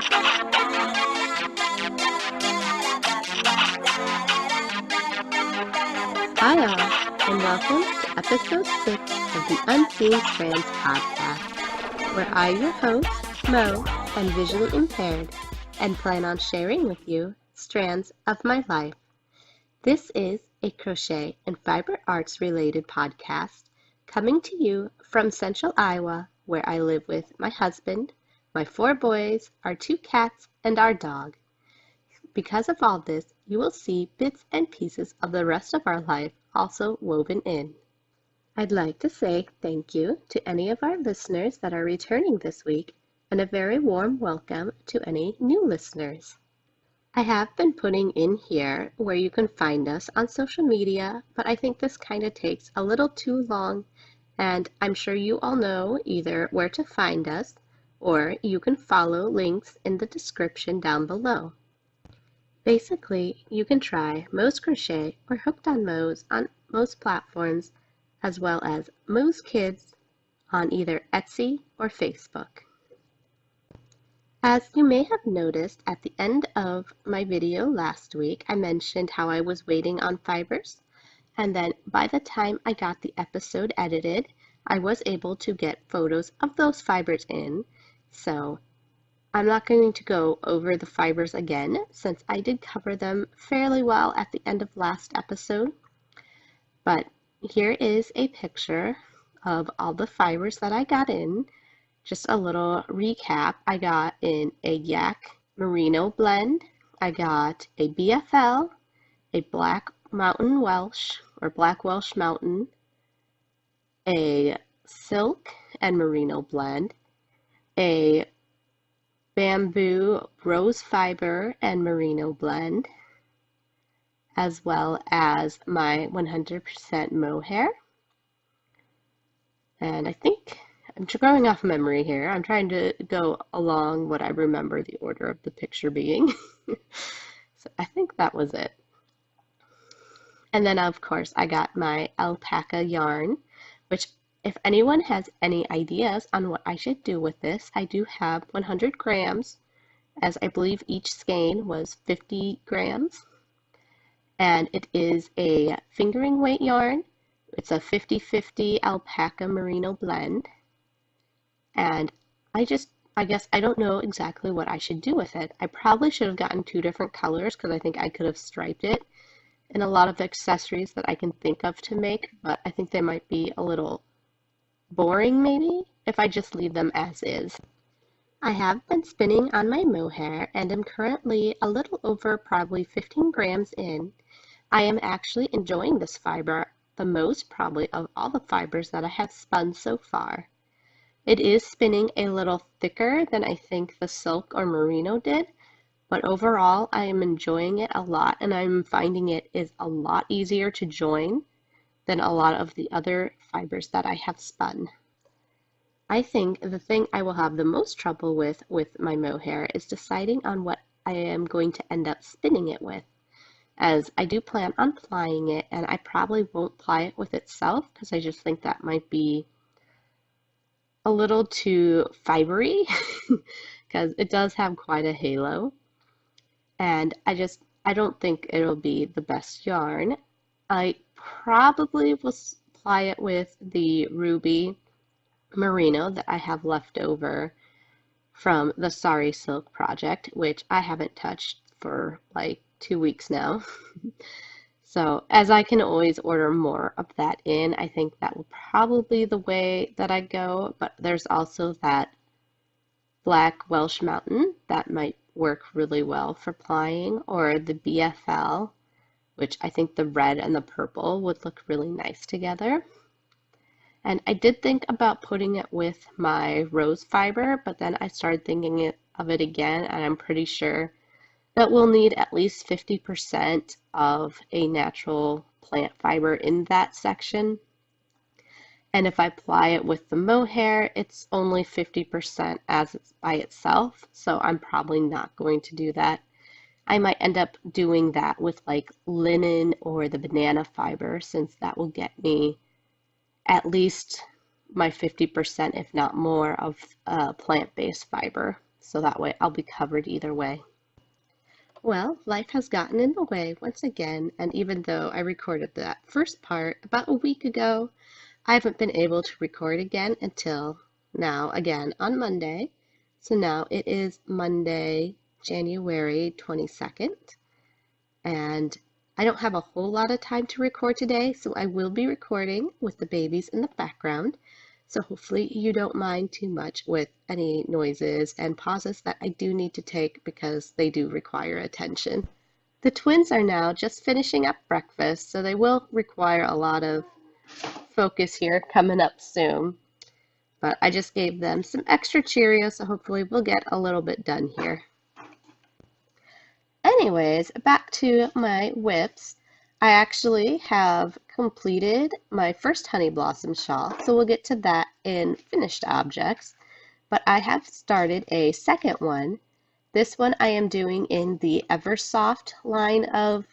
Hi all, and welcome to episode 6 of the Unseen Strands Podcast, where I, your host, Mo, am visually impaired and plan on sharing with you strands of my life. This is a crochet and fiber arts related podcast coming to you from Central Iowa, where I live with my husband, my 4 boys, our 2 cats, and our dog. Because of all this, you will see bits and pieces of the rest of our life also woven in. I'd like to say thank you to any of our listeners that are returning this week, and a very warm welcome to any new listeners. I have been putting in here where you can find us on social media, but I think this kind of takes a little too long, and I'm sure you all know either where to find us, or you can follow links in the description down below. Basically, you can try Mo's Crochet or Hooked on Mo's on most platforms, as well as Mo's Kids on either Etsy or Facebook. As you may have noticed at the end of my video last week, I mentioned how I was waiting on fibers, and then by the time I got the episode edited, I was able to get photos of those fibers in, so I'm not going to go over the fibers again since I did cover them fairly well at the end of last episode. But here is a picture of all the fibers that I got in. Just a little recap. I got in a yak merino blend. I got a BFL, a black mountain Welsh or black Welsh mountain, a silk and merino blend, a bamboo rose fiber and merino blend, as well as my 100% mohair. And I think I'm going off memory here. I'm trying to go along what I remember the order of the picture being. So I think that was it. And then of course I got my alpaca yarn, which if anyone has any ideas on what I should do with this, I do have 100 grams, as I believe each skein was 50 grams. And it is a fingering weight yarn. It's a 50-50 alpaca merino blend. And I guess I don't know exactly what I should do with it. I probably should have gotten 2 different colors because I think I could have striped it in a lot of accessories that I can think of to make, but I think they might be a little boring maybe if I just leave them as is. I have been spinning on my mohair and am currently a little over probably 15 grams in. I am actually enjoying this fiber the most probably of all the fibers that I have spun so far. It is spinning a little thicker than I think the silk or merino did, but overall I am enjoying it a lot, and I'm finding it is a lot easier to join than a lot of the other fibers that I have spun. I think the thing I will have the most trouble with my mohair is deciding on what I am going to end up spinning it with, as I do plan on plying it, and I probably won't ply it with itself because I just think that might be a little too fibery because it does have quite a halo, and I don't think it'll be the best yarn. I probably will ply it with the ruby merino that I have left over from the Sorry Silk project, which I haven't touched for like 2 weeks now. So as I can always order more of that in, I think that will probably be the way that I go, but there's also that black Welsh mountain that might work really well for plying, or the BFL, which I think the red and the purple would look really nice together. And I did think about putting it with my rose fiber, but then I started thinking of it again, and I'm pretty sure that we'll need at least 50% of a natural plant fiber in that section. And if I ply it with the mohair, it's only 50% as it's by itself, so I'm probably not going to do that. I might end up doing that with like linen or the banana fiber, since that will get me at least my 50%, if not more, of plant-based fiber. so that way I'll be covered either way. Well, life has gotten in the way once again, and even though I recorded that first part about a week ago, I haven't been able to record again until now, again on Monday. So now it is Monday, January 22nd, and I don't have a whole lot of time to record today, so I will be recording with the babies in the background. So hopefully you don't mind too much with any noises and pauses that I do need to take because they do require attention. The twins are now just finishing up breakfast, so they will require a lot of focus here coming up soon. But I just gave them some extra Cheerios, so hopefully we'll get a little bit done here. Anyways, back to my whips. I actually have completed my first honey blossom shawl, so we'll get to that in finished objects. But I have started a second one. This one I am doing in the Eversoft line of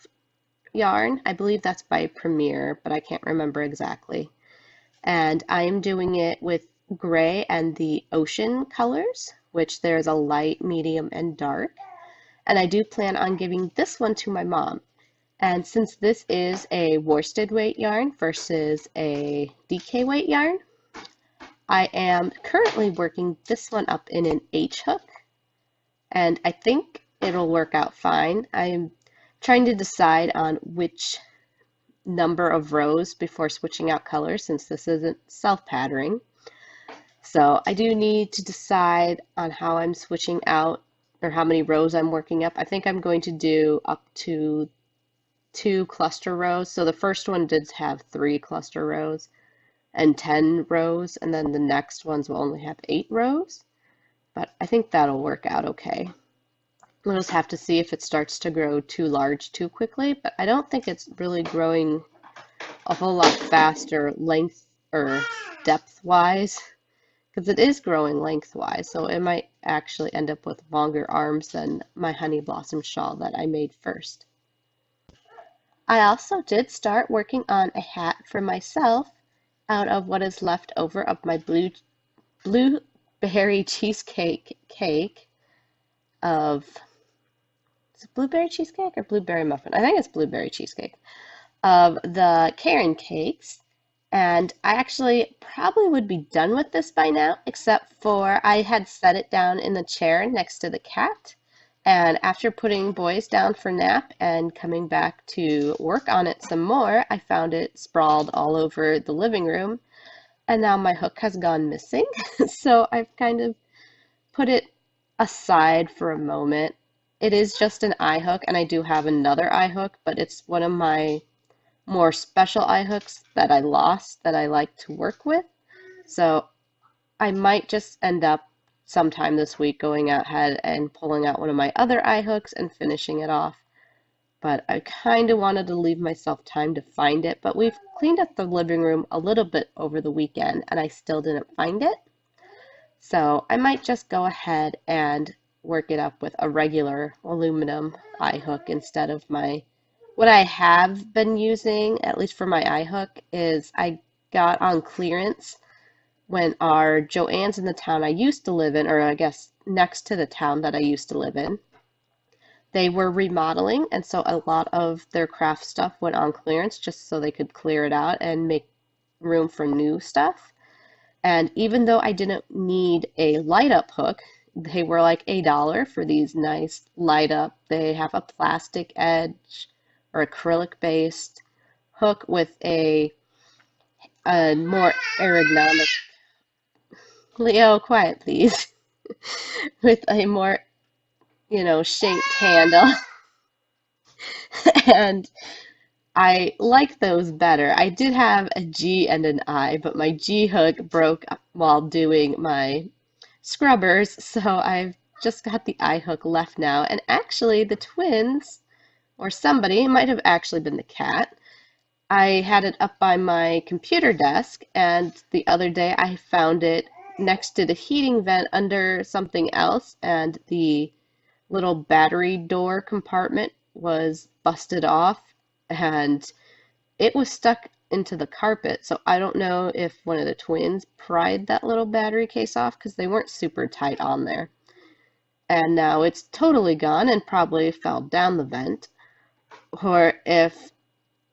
yarn. I believe that's by Premier, but I can't remember exactly. And I am doing it with gray and the ocean colors, which there's a light, medium, and dark. And I do plan on giving this one to my mom. And since this is a worsted weight yarn versus a DK weight yarn, I am currently working this one up in an H hook, and I think it'll work out fine. I'm trying to decide on which number of rows before switching out colors since this isn't self-patterning. So I do need to decide on how I'm switching out or how many rows I'm working up. I think I'm going to do up to 2 cluster rows. So the first one did have 3 cluster rows and 10 rows, and then the next ones will only have 8 rows. But I think that'll work out okay. We'll just have to see if it starts to grow too large too quickly, but I don't think it's really growing a whole lot faster length or depth-wise, because it is growing lengthwise, so it might actually end up with longer arms than my honey blossom shawl that I made first. I also did start working on a hat for myself out of what is left over of my blueberry cheesecake cake of, is it blueberry cheesecake or blueberry muffin? I think it's blueberry cheesecake of the Karen cakes. And I actually probably would be done with this by now, except for I had set it down in the chair next to the cat. And after putting boys down for nap and coming back to work on it some more, I found it sprawled all over the living room. And now my hook has gone missing. So I've kind of put it aside for a moment. It is just an eye hook, and I do have another eye hook, but it's one of my more special eye hooks that I lost that I like to work with. So I might just end up sometime this week going ahead and pulling out one of my other eye hooks and finishing it off. But I kind of wanted to leave myself time to find it, but we've cleaned up the living room a little bit over the weekend and I still didn't find it. So I might just go ahead and work it up with a regular aluminum eye hook instead of what I have been using, at least for my eye hook, is I got on clearance when our Joann's in the town I used to live in, or I guess next to the town that I used to live in. They were remodeling, and so a lot of their craft stuff went on clearance just so they could clear it out and make room for new stuff. And even though I didn't need a light up hook, they were like $1 for these nice light up. They have a plastic edge or acrylic based hook with a more ergonomic, Leo, quiet please, with a more, shaped handle. And I like those better. I did have a G and an I, but my G hook broke while doing my scrubbers, so I've just got the I hook left now. And actually the twins, or somebody, it might have actually been the cat, I had it up by my computer desk, and the other day I found it next to the heating vent under something else, and the little battery door compartment was busted off and it was stuck into the carpet. So I don't know if one of the twins pried that little battery case off because they weren't super tight on there. and now it's totally gone and probably fell down the vent, or if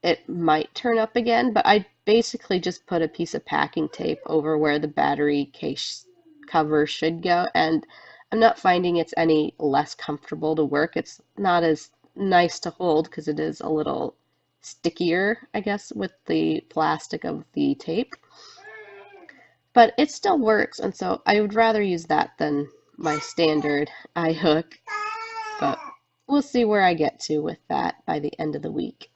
it might turn up again, but I basically just put a piece of packing tape over where the battery case cover should go, and I'm not finding it's any less comfortable to work. It's not as nice to hold because it is a little stickier, I guess, with the plastic of the tape, but it still works, and so I would rather use that than my standard eye hook, but we'll see where I get to with that by the end of the week.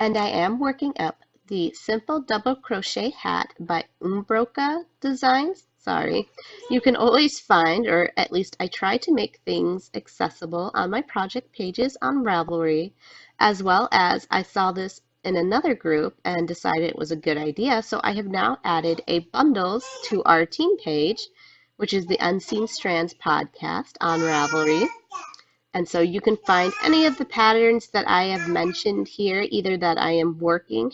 And I am working up the Simple Double Crochet Hat by Oombawka Designs. Sorry. You can always find, or at least I try to make things accessible on my project pages on Ravelry, as well as I saw this in another group and decided it was a good idea, so I have now added a bundles to our team page, which is the Unseen Strands podcast on Ravelry. And so you can find any of the patterns that I have mentioned here, either that I am working,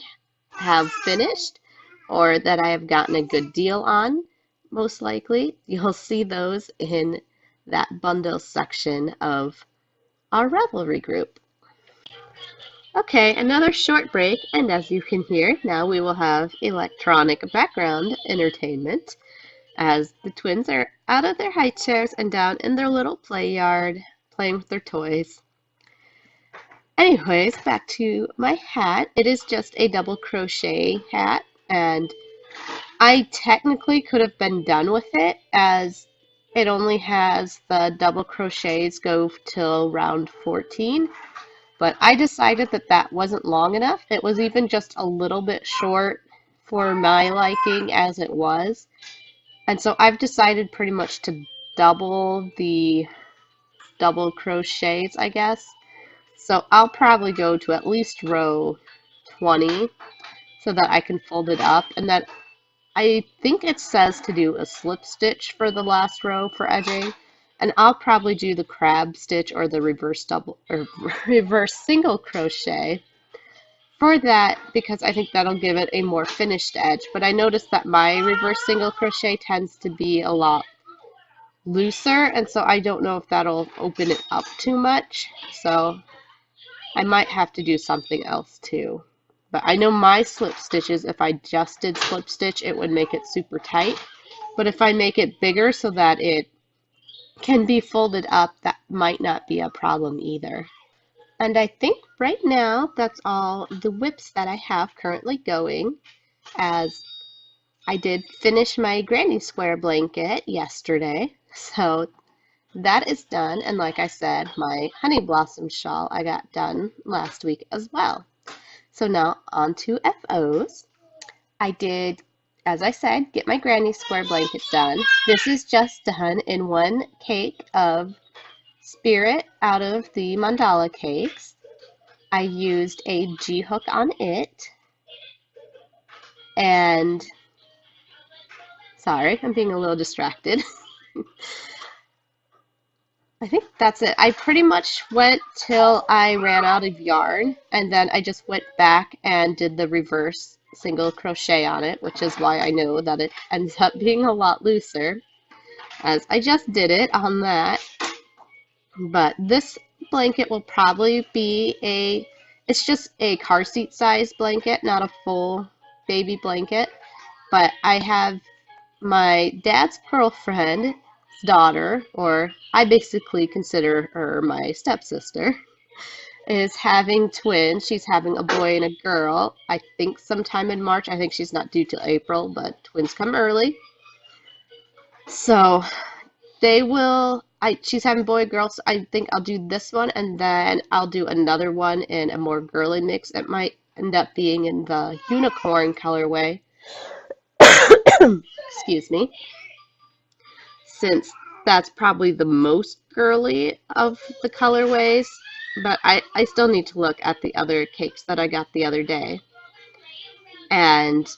have finished, or that I have gotten a good deal on, most likely. You'll see those in that bundle section of our Ravelry group. Okay, another short break, and as you can hear, now we will have electronic background entertainment as the twins are out of their high chairs and down in their little play yard playing with their toys. Anyways, back to my hat. It is just a double crochet hat, and I technically could have been done with it as it only has the double crochets go till round 14, but I decided that that wasn't long enough. It was even just a little bit short for my liking as it was, and so I've decided pretty much to double the double crochets, I guess. So I'll probably go to at least row 20 so that I can fold it up, and then I think it says to do a slip stitch for the last row for edging, and I'll probably do the crab stitch or the reverse double or reverse single crochet for that, because I think that'll give it a more finished edge. But I noticed that my reverse single crochet tends to be a lot looser, and so I don't know if that'll open it up too much, so I might have to do something else too. But I know my slip stitches, if I just did slip stitch, it would make it super tight, but if I make it bigger so that it can be folded up, that might not be a problem either. And I think right now that's all the whips that I have currently going, as I did finish my granny square blanket yesterday, so that is done. And like I said, my honey blossom shawl I got done last week as well. So now on to FOs. I did, as I said, get my granny square blanket done. This is just done in one cake of Spirit out of the mandala cakes. I used a G hook on it, and sorry, I'm being a little distracted. I think that's it. I pretty much went till I ran out of yarn, and then I just went back and did the reverse single crochet on it, which is why I know that it ends up being a lot looser, as I just did it on that. But this blanket will probably be it's just a car seat size blanket, not a full baby blanket. But I have my dad's girlfriend's daughter, or I basically consider her my stepsister, is having twins. She's having a boy and a girl, I think sometime in March. I think she's not due till April, but twins come early. So they will, she's having boy girl, so I think I'll do this one, and then I'll do another one in a more girly mix. It might end up being in the unicorn colorway. Excuse me. Since that's probably the most girly of the colorways, but I still need to look at the other cakes that I got the other day. And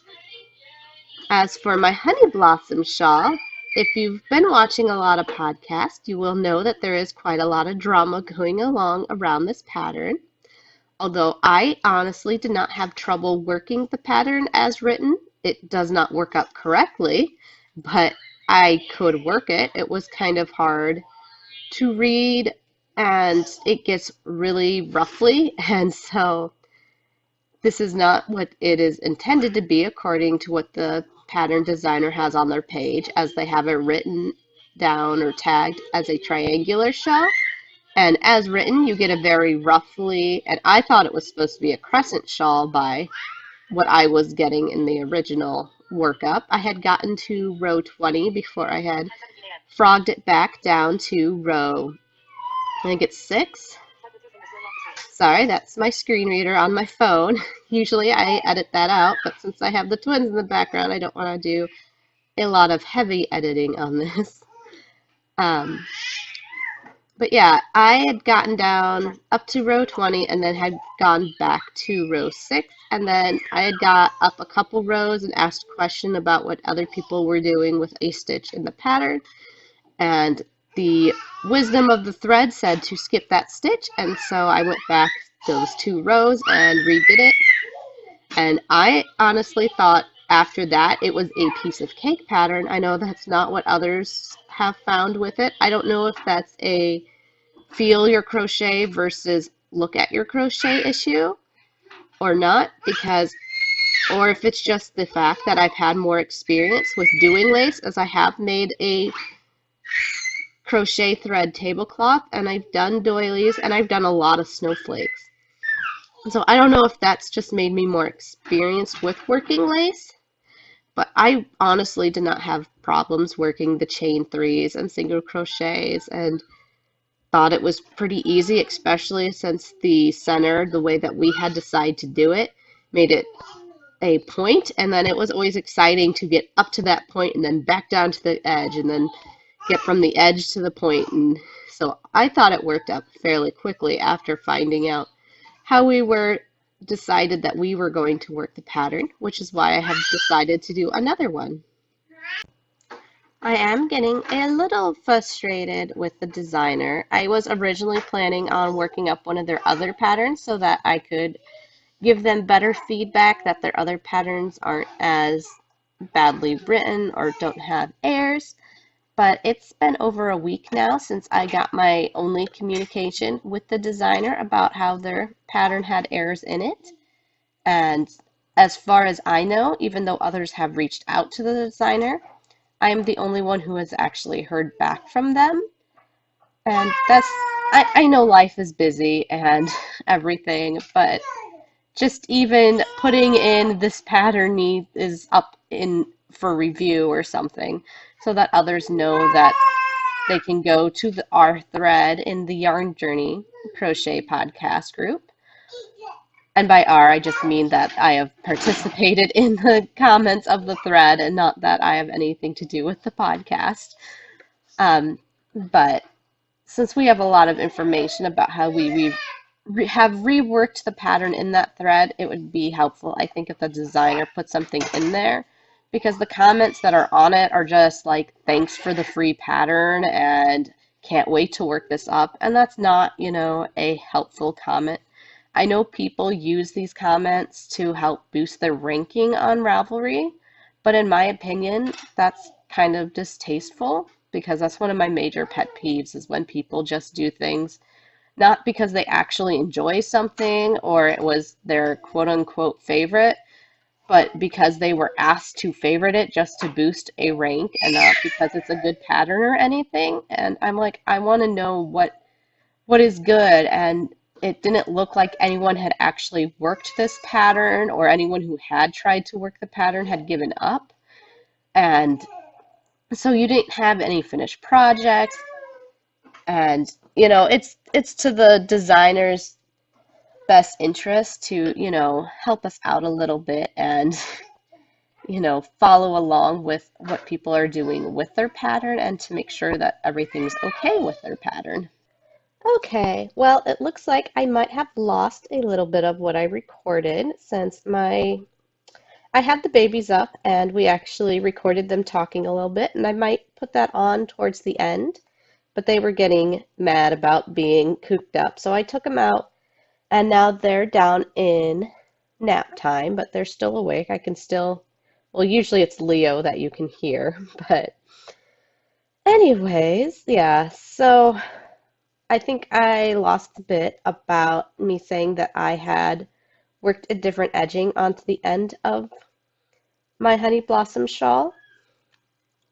as for my honey blossom shawl, if you've been watching a lot of podcasts, you will know that there is quite a lot of drama going along around this pattern. Although I honestly did not have trouble working the pattern as written. It does not work out correctly, but I could work it. It was kind of hard to read, and it gets really ruffly, and so this is not what it is intended to be according to what the pattern designer has on their page, as they have it written down or tagged as a triangular shawl. And as written, you get a very roughly, and I thought it was supposed to be a crescent shawl by what I was getting in the original workup. I had gotten to row 20 before I had frogged it back down to row, I think it's 6. Sorry, that's my screen reader on my phone. Usually I edit that out, but since I have the twins in the background, I don't want to do a lot of heavy editing on this. But yeah, I had gotten down up to row 20 and then had gone back to row 6. And then I had got up a couple rows and asked a question about what other people were doing with a stitch in the pattern. And the wisdom of the thread said to skip that stitch. And so I went back those 2 rows and redid it. And I honestly thought after that it was a piece of cake pattern. I know that's not what others have found with it. I don't know if that's a feel your crochet versus look at your crochet issue or not, or if it's just the fact that I've had more experience with doing lace, as I have made a crochet thread tablecloth, and I've done doilies, and I've done a lot of snowflakes. So I don't know if that's just made me more experienced with working lace, but I honestly did not have problems working the chain 3s and single crochets, and thought it was pretty easy, especially since the center, the way that we had decided to do it, made it a point, and then it was always exciting to get up to that point and then back down to the edge and then get from the edge to the point. And so I thought it worked out fairly quickly after finding out how we were decided that we were going to work the pattern, which is why I have decided to do another one. I am getting a little frustrated with the designer. I was originally planning on working up one of their other patterns so that I could give them better feedback that their other patterns aren't as badly written or don't have errors. But it's been over a week now since I got my only communication with the designer about how their pattern had errors in it. And as far as I know, even though others have reached out to the designer, I am the only one who has actually heard back from them. And I know life is busy and everything, but just even putting in this pattern is up in for review or something, so that others know that they can go to our thread in the Yarn Journey Crochet Podcast group. And by our, I just mean that I have participated in the comments of the thread and not that I have anything to do with the podcast. But since we have a lot of information about how we have reworked the pattern in that thread, it would be helpful, I think, if the designer put something in there, because the comments that are on it are just like, thanks for the free pattern and can't wait to work this up. And that's not, a helpful comment. I know people use these comments to help boost their ranking on Ravelry, but in my opinion, that's kind of distasteful, because that's one of my major pet peeves, is when people just do things not because they actually enjoy something or it was their quote-unquote favorite, but because they were asked to favorite it just to boost a rank and not because it's a good pattern or anything. And I'm like, I want to know what is good, and it didn't look like anyone had actually worked this pattern, or anyone who had tried to work the pattern had given up. And so you didn't have any finished projects, and it's to the designer's best interest to help us out a little bit and follow along with what people are doing with their pattern, and to make sure that everything's okay with their pattern. Okay, well, it looks like I might have lost a little bit of what I recorded, since I had the babies up and we actually recorded them talking a little bit, and I might put that on towards the end, but they were getting mad about being cooped up. So I took them out, and now they're down in nap time, but they're still awake. I can still, well, usually it's Leo that you can hear, but anyways, yeah, so I think I lost a bit about me saying that I had worked a different edging onto the end of my honey blossom shawl.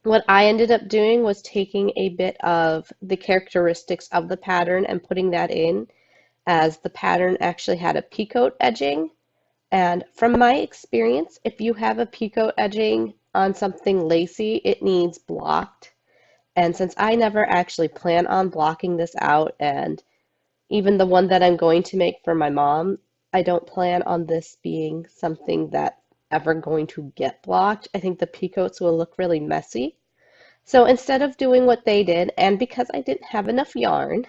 What I ended up doing was taking a bit of the characteristics of the pattern and putting that in, as the pattern actually had a picot edging. And from my experience, if you have a picot edging on something lacy, it needs blocked. And since I never actually plan on blocking this out, and even the one that I'm going to make for my mom, I don't plan on this being something that's ever going to get blocked. I think the picots will look really messy. So instead of doing what they did, and because I didn't have enough yarn,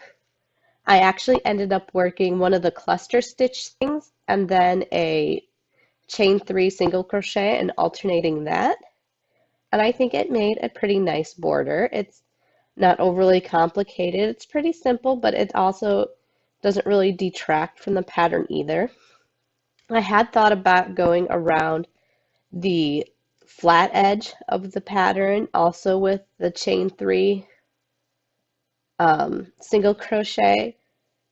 I actually ended up working one of the cluster stitch things and then a chain 3 single crochet and alternating that. And I think it made a pretty nice border. It's not overly complicated. It's pretty simple, but it also doesn't really detract from the pattern either. I had thought about going around the flat edge of the pattern also with the chain 3 single crochet,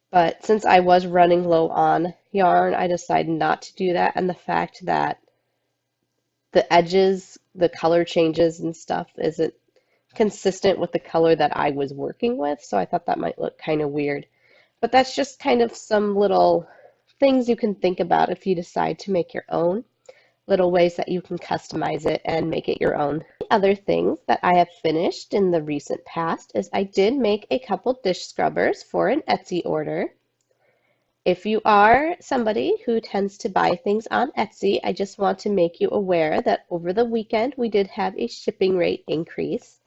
but since I was running low on yarn, I decided not to do that. And the fact that the edges, the color changes and stuff isn't consistent with the color that I was working with, so I thought that might look kind of weird. But that's just kind of some little things you can think about if you decide to make your own, little ways that you can customize it and make it your own. Other things that I have finished in the recent past is I did make a couple dish scrubbers for an Etsy order. If you are somebody who tends to buy things on Etsy, I just want to make you aware that over the weekend we did have a shipping rate increase.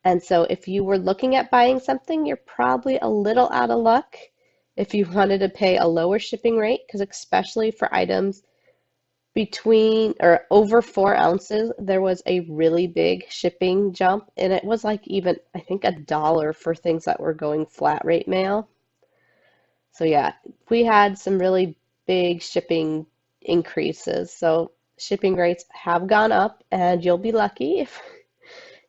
And so if you were looking at buying something, you're probably a little out of luck if you wanted to pay a lower shipping rate, because especially for items between or over 4 ounces, there was a really big shipping jump, and it was like even, I think, $1 for things that were going flat rate mail. So yeah, we had some really big shipping increases. So shipping rates have gone up, and you'll be lucky if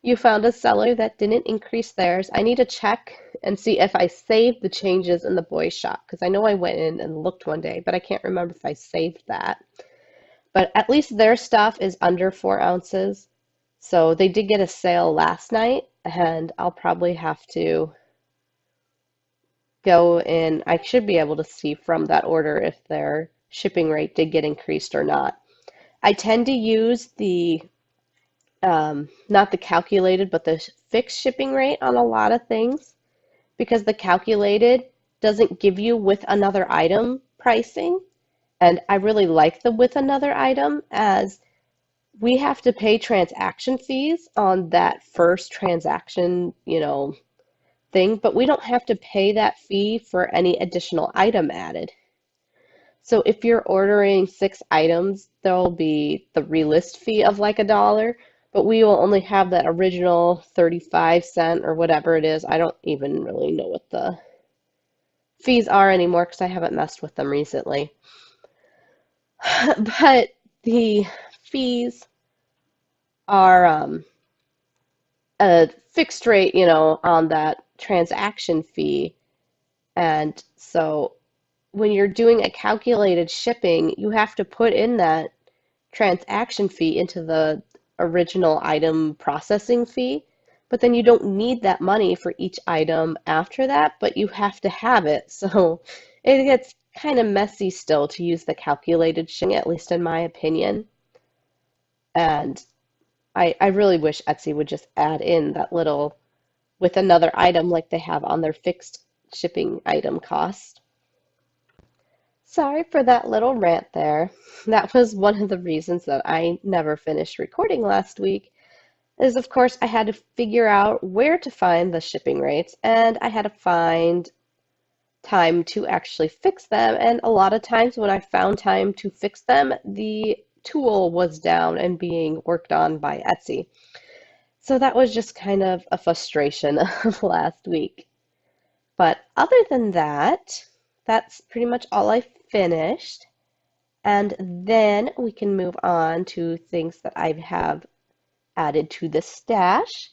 you found a seller that didn't increase theirs. I need to check and see if I saved the changes in the boys shop, because I know I went in and looked one day, but I can't remember if I saved that. But at least their stuff is under 4 ounces. So they did get a sale last night, and I'll probably have to go in. I should be able to see from that order if their shipping rate did get increased or not. I tend to use the not the calculated, but the fixed shipping rate on a lot of things, because the calculated doesn't give you with another item pricing. And I really like the with another item, as we have to pay transaction fees on that first transaction, thing, but we don't have to pay that fee for any additional item added. So if you're ordering 6 items, there'll be the relist fee of like $1, but we will only have that original 35-cent or whatever it is. I don't even really know what the fees are anymore because I haven't messed with them recently. But the fees are a fixed rate, on that transaction fee. And so when you're doing a calculated shipping, you have to put in that transaction fee into the original item processing fee, but then you don't need that money for each item after that, but you have to have it. So it gets kind of messy still to use the calculated shipping, at least in my opinion. And I really wish Etsy would just add in that little with another item like they have on their fixed shipping item cost. Sorry for that little rant there. That was one of the reasons that I never finished recording last week, is of course I had to figure out where to find the shipping rates, and I had to find time to actually fix them. And a lot of times when I found time to fix them, the tool was down and being worked on by Etsy. So that was just kind of a frustration of last week. But other than that, that's pretty much all I finished. And then we can move on to things that I have added to the stash.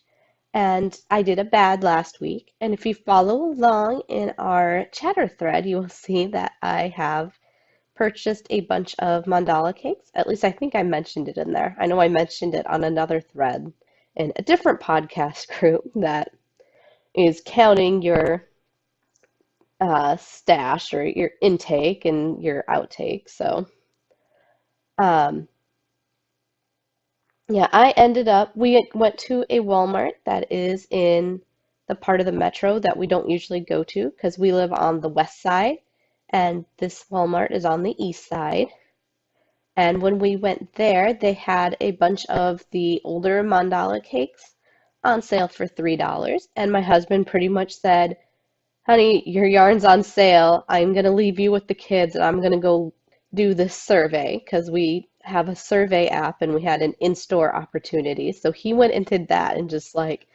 And I did a bad last week. And if you follow along in our chatter thread, you will see that I have purchased a bunch of mandala cakes. At least I think I mentioned it in there. I know I mentioned it on another thread in a different podcast group that is counting your stash or your intake and your outtake. So, um, yeah, we went to a Walmart that is in the part of the metro that we don't usually go to because we live on the west side and this Walmart is on the east side. And when we went there, they had a bunch of the older mandala cakes on sale for $3. And my husband pretty much said, honey, your yarn's on sale. I'm going to leave you with the kids and I'm going to go do this survey because we have a survey app and we had an in-store opportunity. So he went and did that and just like,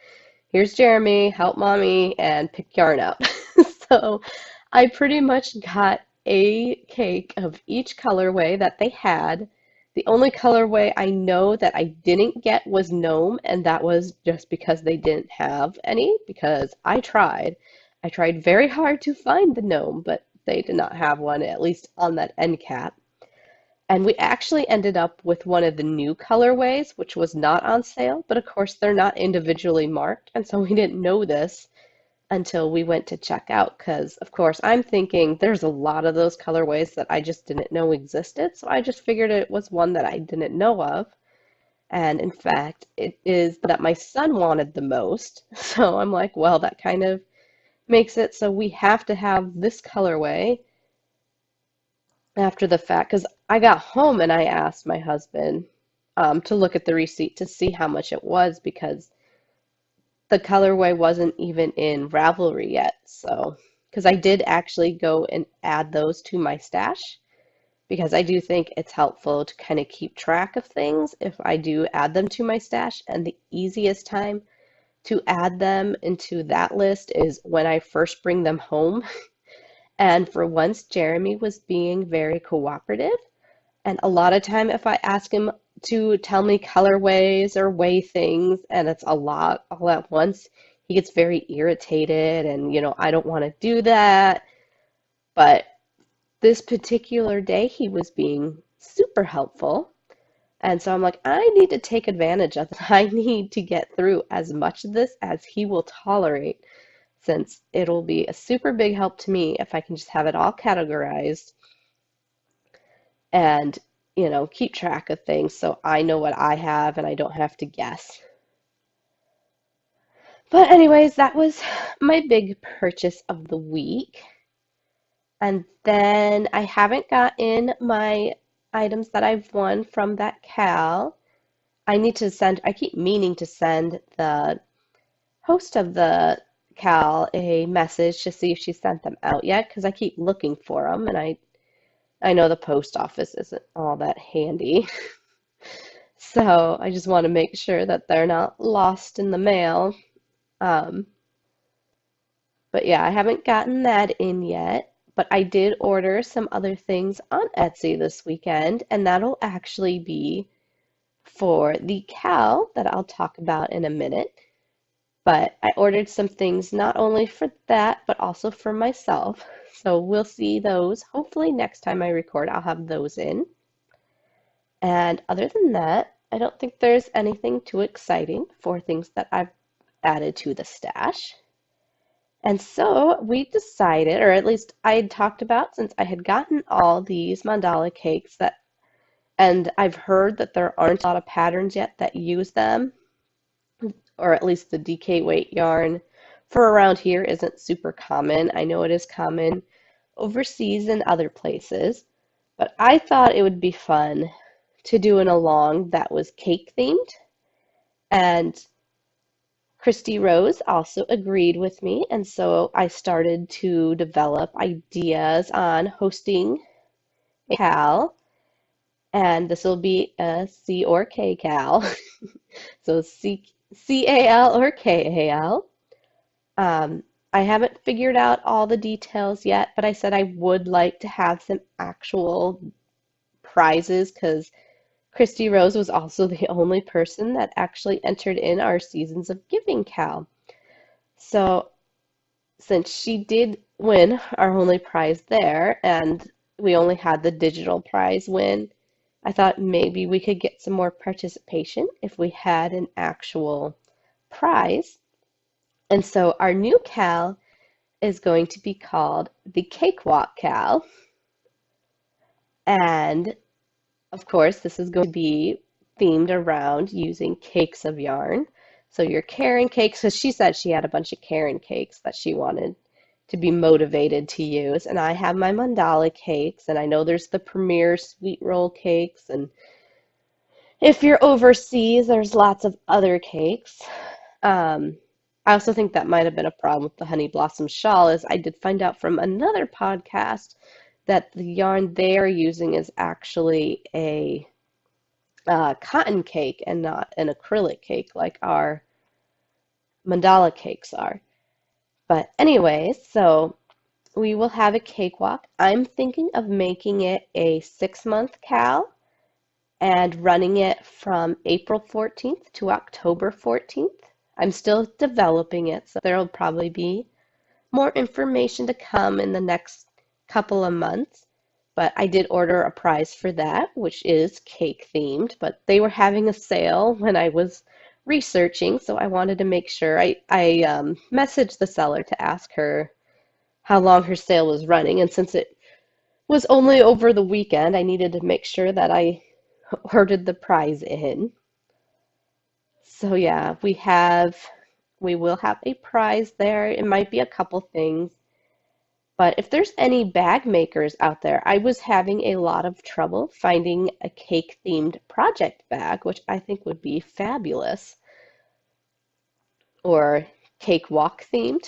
here's Jeremy, help mommy, and pick yarn up. So I pretty much got a cake of each colorway that they had. The only colorway I know that I didn't get was gnome, and that was just because they didn't have any, because I tried. I tried very hard to find the gnome, but they did not have one, at least on that end cap. And we actually ended up with one of the new colorways, which was not on sale, but of course they're not individually marked, and so we didn't know this until we went to check out, because of course I'm thinking there's a lot of those colorways that I just didn't know existed, so I just figured it was one that I didn't know of. And in fact, it is that my son wanted the most. So I'm like, well, that kind of makes it so we have to have this colorway after the fact, because I got home and I asked my husband to look at the receipt to see how much it was because the colorway wasn't even in Ravelry yet. So, because I did actually go and add those to my stash because I do think it's helpful to kind of keep track of things if I do add them to my stash. And the easiest time to add them into that list is when I first bring them home. And for once, Jeremy was being very cooperative. And a lot of time, if I ask him to tell me colorways or weigh things, and it's a lot all at once, he gets very irritated and, I don't want to do that. But this particular day, he was being super helpful. And so I'm like, I need to take advantage of it. I need to get through as much of this as he will tolerate, since it'll be a super big help to me if I can just have it all categorized and, keep track of things so I know what I have and I don't have to guess. But anyways, that was my big purchase of the week. And then I haven't got in my items that I've won from that Cal. I keep meaning to send the host of the Cal a message to see if she sent them out yet, because I keep looking for them, and I know the post office isn't all that handy. So I just want to make sure that they're not lost in the mail. Um, but yeah, I haven't gotten that in yet. But I did order some other things on Etsy this weekend, and that'll actually be for the cowl that I'll talk about in a minute. But I ordered some things not only for that, but also for myself. So we'll see those. Hopefully next time I record, I'll have those in. And other than that, I don't think there's anything too exciting for things that I've added to the stash. And so we decided, or at least I had talked about, since I had gotten all these mandala cakes and I've heard that there aren't a lot of patterns yet that use them, or at least the DK weight yarn for around here isn't super common. I know it is common overseas and other places, but I thought it would be fun to do an along that was cake themed. And Christy Rose also agreed with me, and so I started to develop ideas on hosting a Cal, and this will be a C or K Cal. So CAL or KAL. I haven't figured out all the details yet, but I said I would like to have some actual prizes because Christy Rose was also the only person that actually entered in our Seasons of Giving Cal. So since she did win our only prize there, and we only had the digital prize win, I thought maybe we could get some more participation if we had an actual prize. And so our new Cal is going to be called the Cakewalk Cal. And of course, this is going to be themed around using cakes of yarn. So your Karen cakes, because she said she had a bunch of Karen cakes that she wanted to be motivated to use. And I have my mandala cakes, and I know there's the Premier sweet roll cakes. And if you're overseas, there's lots of other cakes. I also think that might have been a problem with the Honey Blossom Shawl, as I did find out from another podcast that the yarn they are using is actually a cotton cake and not an acrylic cake like our mandala cakes are. But anyways, so we will have a cakewalk. I'm thinking of making it a 6-month cal and running it from April 14th to October 14th. I'm still developing it, so there'll probably be more information to come in the next couple of months. But I did order a prize for that, which is cake themed, but they were having a sale when I was researching, so I wanted to make sure. I messaged the seller to ask her how long her sale was running, and since it was only over the weekend, I needed to make sure that I ordered the prize in. So yeah, we will have a prize there. It might be a couple things, but if there's any bag makers out there, I was having a lot of trouble finding a cake themed project bag, which I think would be fabulous, or cakewalk themed.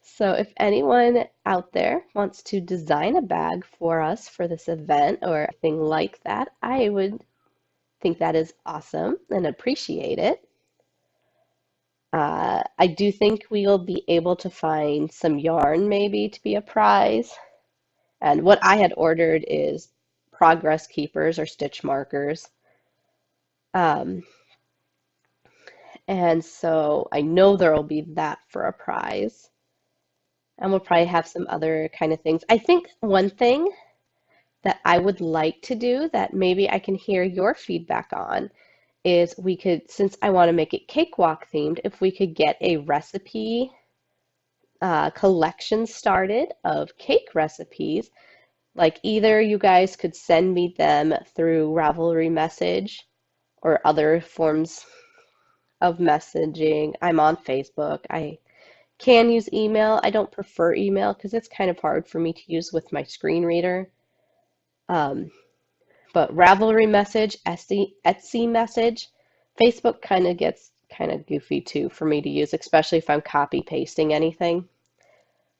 So if anyone out there wants to design a bag for us for this event or anything like that, I would think that is awesome and appreciate it. I do think we'll be able to find some yarn maybe to be a prize. And what I had ordered is progress keepers or stitch markers. Um, and so I know there will be that for a prize. And we'll probably have some other kind of things. I think one thing that I would like to do that maybe I can hear your feedback on is we could, since I want to make it cakewalk themed, if we could get a recipe collection started of cake recipes. Like either you guys could send me them through Ravelry message or other forms of messaging. I'm on Facebook. I can use email. I don't prefer email because it's kind of hard for me to use with my screen reader. But Ravelry message, Etsy message, Facebook kind of gets kind of goofy too for me to use, especially if I'm copy pasting anything.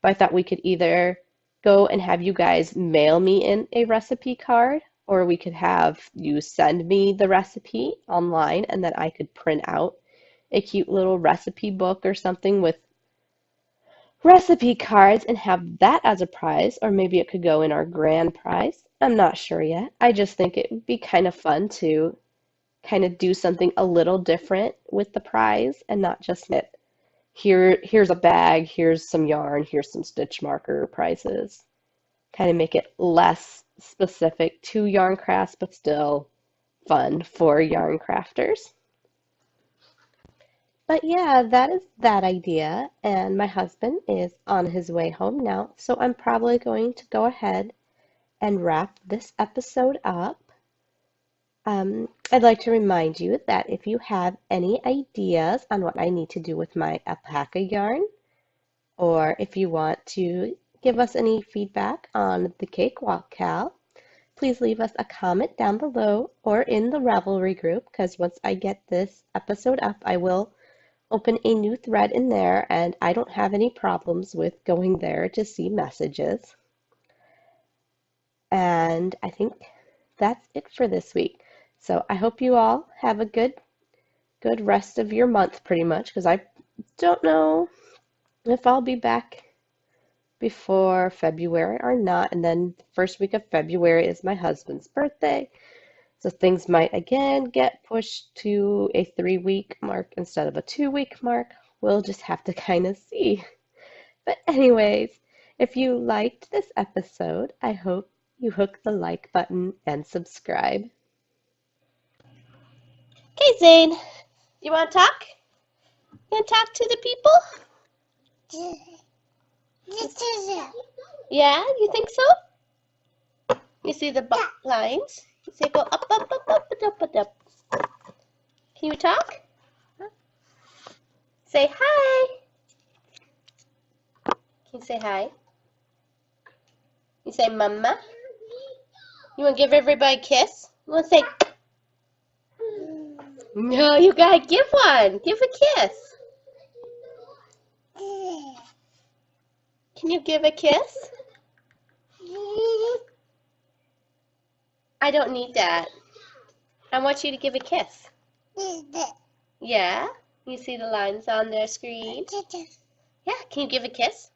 But I thought we could either go and have you guys mail me in a recipe card, or we could have you send me the recipe online and then I could print out a cute little recipe book or something with recipe cards and have that as a prize, or maybe it could go in our grand prize. I'm not sure yet. I just think it would be kind of fun to kind of do something a little different with the prize and not just here's a bag, here's some yarn, here's some stitch marker prizes. Kind of make it less specific to yarn crafts, but still fun for yarn crafters. But yeah, that is that idea. And my husband is on his way home now, so I'm probably going to go ahead and wrap this episode up. I'd like to remind you that if you have any ideas on what I need to do with my alpaca yarn, or if you want to give us any feedback on the Cakewalk Cal, please leave us a comment down below or in the Ravelry group, because once I get this episode up, I will open a new thread in there, and I don't have any problems with going there to see messages. And I think that's it for this week. So I hope you all have a good rest of your month, pretty much, because I don't know if I'll be back before February or not. And then the first week of February is my husband's birthday. So things might again get pushed to a 3-week mark instead of a 2-week mark. We'll just have to kind of see. But anyways, if you liked this episode, I hope you hook the like button and subscribe. Okay, Zane, you want to talk? You want to talk to the people? Yeah, you think so? You see the lines? You say go up, up, up, up, up, up, up. Can you talk? Say hi. Can you say hi? You say mama. You want to give everybody a kiss? You want to say... No, you gotta give one. Give a kiss. Can you give a kiss? I don't need that. I want you to give a kiss. Yeah? You see the lines on the screen? Yeah, can you give a kiss?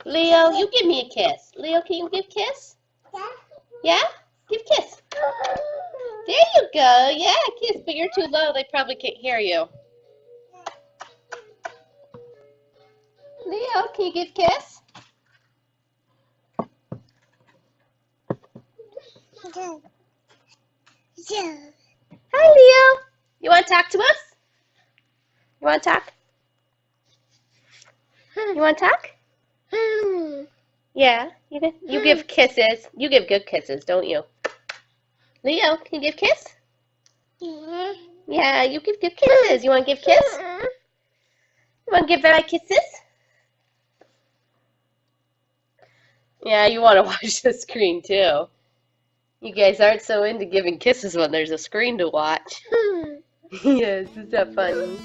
Leo, you give me a kiss. Leo, can you give a kiss? Yeah? Give a kiss. There you go. Yeah, kiss, but you're too low. They probably can't hear you. Leo, can you give a kiss? Hi, Leo. You want to talk to us? You want to talk? You want to talk? Yeah. You give kisses. You give good kisses, don't you? Leo, can you give a kiss? Yeah, you give good kisses. You want to give a kiss? You want to give everybody kisses? Yeah, you want to watch the screen too. You guys aren't so into giving kisses when there's a screen to watch. Yes, is that funny?